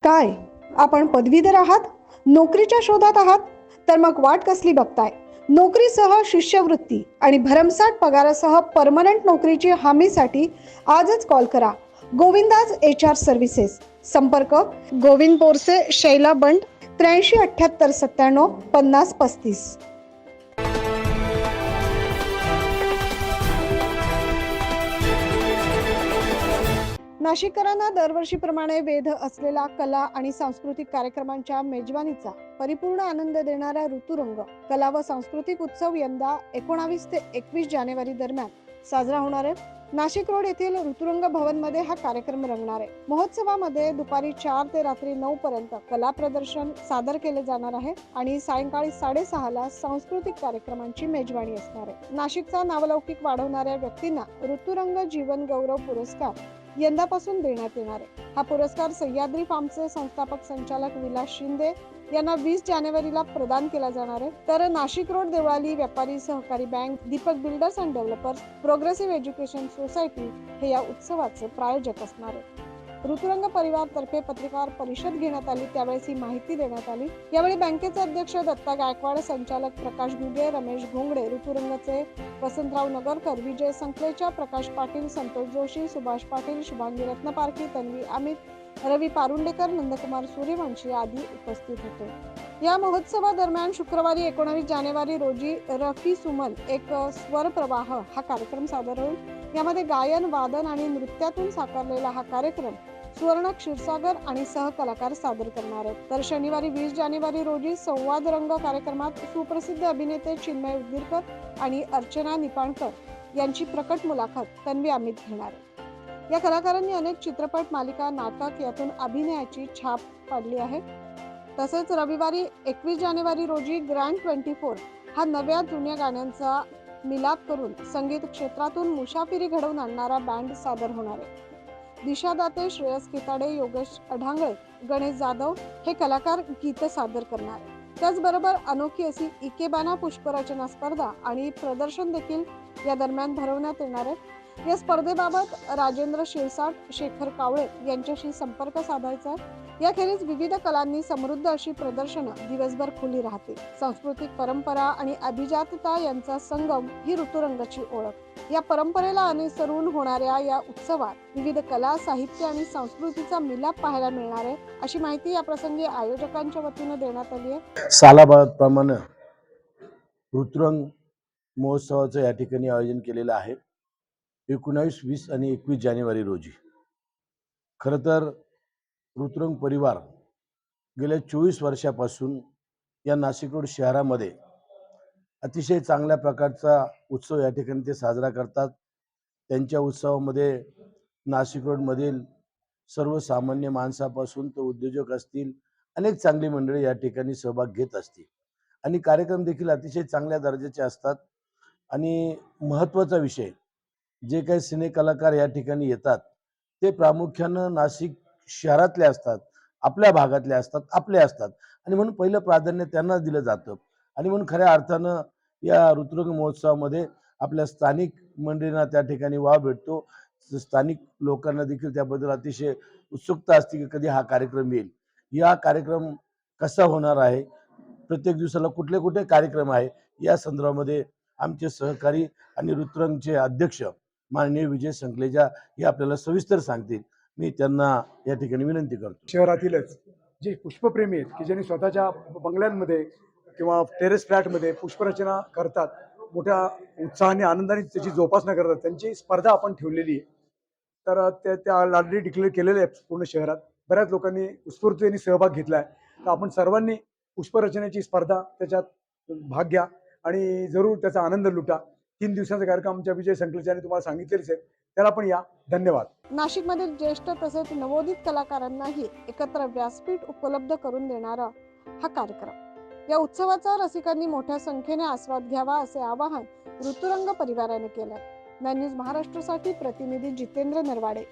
काय आपण पदवीधर आहात, नोकरीच्या शोधात आहात? तर मग वाट कसली बघताय? नोकरीसह शिष्यवृत्ती आणि भरमसाठ पगारासह परमनंट नोकरीची हमीसाठी आजच कॉल करा. Govinda's HR services. संपर्क गोविंद बोरसे, शैला बंड, 83 78 97 50 35. नाशिककरांना दरवर्षीप्रमाणे वेध असलेला कला आणि सांस्कृतिक कार्यक्रमांच्या मेजवानीचा परिपूर्ण आनंद देणारा ऋतुरंग कला व सांस्कृतिक उत्सव यंदा 19 ते 21 जानेवारी दरम्यान साजरा होणार आहे. नाशिक रोड येथील ऋतुरंग भवन मध्ये हा कार्यक्रम रंगणार आहे. महोत्सवामध्ये दुपारी 4 ते रात्री 9 पर्यंत कला प्रदर्शन सादर केले जाणार आहे आणि सायंकाळी 6:30 ला सांस्कृतिक कार्यक्रमांची मेजवानी असणार आहे. नाशिकचा नावलौकिक वाढवणाऱ्या व्यक्तींना ऋतुरंग जीवन गौरव पुरस्कार यंदापासून देण्यात येणार आहे. हा पुरस्कार सह्याद्री फार्मचे संस्थापक संचालक विलास शिंदे यांना 20 जानेवारीला प्रदान केला जाणार आहे. तर नाशिक रोड देवळाली व्यापारी सहकारी bank, Deepak builders and developers, progressive education society हे या उत्सवाचे प्रायोजक असणार आहे. ऋतुरंग परिवार तर्फे पत्रकार परिषद घेण्यात आली, त्यावेळेस ही माहिती देण्यात आली. यावेळी बँकेचे अध्यक्ष दत्ता गायकवाड, संचालक प्रकाश घुगे, रमेश घोंगडे, ऋतुरंगचे वसंतराव नगरकर, विजय संकलेचा, प्रकाश पाटील, संतोष जोशी, सुभाष पाटील, शुभांगी रत्नपारखी, तन्वी अमित, रवी पारुंडेकर, नंदकुमार सूर्यवंशी आदी उपस्थित होते. या महोत्सवादरम्यान शुक्रवारी 19 जानेवारी रोजी रफी सुमन एक स्वर प्रवाह हा कार्यक्रम सादर होईल. यामध्ये गायन, वादन आणि नृत्यातून साकारलेला हा कार्यक्रम सुवर्ण क्षीरसागर आणि सहकलाकार सादर करणार आहेत. तर शनिवारी 20 जानेवारी रोजी संवाद रंग कार्यक्रमात सुप्रसिद्ध अभिनेते चिन्मय उद्गीरकर आणि अर्चना निपाणकर यांची प्रकट मुलाखत तन्वी अमित घेणार आहे. या कलाकारांनी अनेक चित्रपट, मालिका, नाटक यातून अभिनयाची छाप पाडली आहे. तसेच रविवारी 21 जानेवारी रोजी ग्रँड 24 हा नव्या जुन्या गाण्यांचा मिलाप करून संगीत क्षेत्रातून मुसाफिरी घडवून आणणारा बँड सादर होणार आहे. दिशा दाते, श्रेयस किताडे, योगेश अढांगळे, गणेश जाधव हे कलाकार गीत सादर करणार आहे. त्याचबरोबर अनोखी अशी इकेबाना पुष्परचना स्पर्धा आणि प्रदर्शन देखील या दरम्यान भरवण्यात येणार आहे. या स्पर्धेबाबत राजेंद्र शिरसाट, शेखर कावळे यांच्याशी संपर्क साधायचा आहे. याखेरीज विविध कलांनी समृद्ध अशी प्रदर्शनं दिवसभर खुली राहतील. सांस्कृतिक परंपरा आणि अभिजातता यांचा संगम ही ऋतुरंगाची ओळख. या परंपरेला अनुसरून होणाऱ्या या उत्सवात विविध कला, साहित्य आणि संस्कृतीचा मिलाप पाहायला मिळणार आहे, अशी माहिती या प्रसंगी आयोजकांच्या वतीने देण्यात आली आहे. सालाबादप्रमाणे ऋतुरंग महोत्सवाचं या ठिकाणी आयोजन केलेलं आहे 19, 20 आणि 21 जानेवारी रोजी. खरं तर ऋतुरंग परिवार गेल्या 24 वर्षापासून या नाशिक रोड शहरामध्ये अतिशय चांगल्या प्रकारचा उत्सव या ठिकाणी ते साजरा करतात. त्यांच्या उत्सवामध्ये नाशिक रोडमधील सर्वसामान्य माणसापासून तो उद्योजक असतील, अनेक चांगली मंडळी या ठिकाणी सहभाग घेत असतील आणि कार्यक्रम देखील अतिशय चांगल्या दर्जाचे असतात. आणि महत्त्वाचा विषय, जे काही सिने कलाकार या ठिकाणी येतात ते प्रामुख्यानं नाशिक शहरातले असतात, आपल्या भागातले असतात, आपले असतात आणि म्हणून पहिलं प्राधान्य त्यांना दिलं जातं. आणि म्हणून खऱ्या अर्थानं या ऋतुरंग महोत्सवामध्ये आपल्या स्थानिक मंडळींना त्या ठिकाणी वाव भेटतो. स्थानिक लोकांना देखील त्याबद्दल अतिशय उत्सुकता असते की कधी हा कार्यक्रम येईल, या कार्यक्रम कसा होणार आहे, प्रत्येक दिवसाला कुठले कुठे कार्यक्रम आहे, या संदर्भामध्ये आमचे सहकारी आणि ऋतुरंगचे अध्यक्ष माननीय विजय संकलेजा हे आपल्याला सविस्तर सांगतील. मी त्यांना या ठिकाणी विनंती करतो. शहरातीलच जे पुष्पप्रेमी आहेत की ज्यांनी स्वतःच्या बंगल्यांमध्ये किंवा टेरेस फ्लॅटमध्ये पुष्परचना करतात, मोठ्या उत्साहाने आनंदाने त्याची जोपासना करतात, त्यांची स्पर्धा आपण ठेवलेली आहे. तर त्या ऑलरेडी डिक्लेअर केलेल्या आहे पूर्ण शहरात. बऱ्याच लोकांनी उत्स्फूर्ततेने सहभाग घेतला आहे. तर आपण सर्वांनी पुष्परचनेची स्पर्धा त्याच्यात भाग घ्या आणि जरूर त्याचा आनंद लुटा. 3 दिवसांचा कार्यक्रम आमच्या विजय संकलेजांनी तुम्हाला सांगितलेच आहे, त्याला पण या. धन्यवाद. नाशिकमधील ज्येष्ठ तसेच नवोदित कलाकारांनाही एकत्र व्यासपीठ उपलब्ध करून देणारा हा कार्यक्रम. या उत्सवाचा रसिकांनी मोठ्या संख्येने आस्वाद घ्यावा असे आवाहन ऋतुरंग परिवाराने केले. न्यूज महाराष्ट्रासाठी प्रतिनिधी जितेंद्र नरवाडे.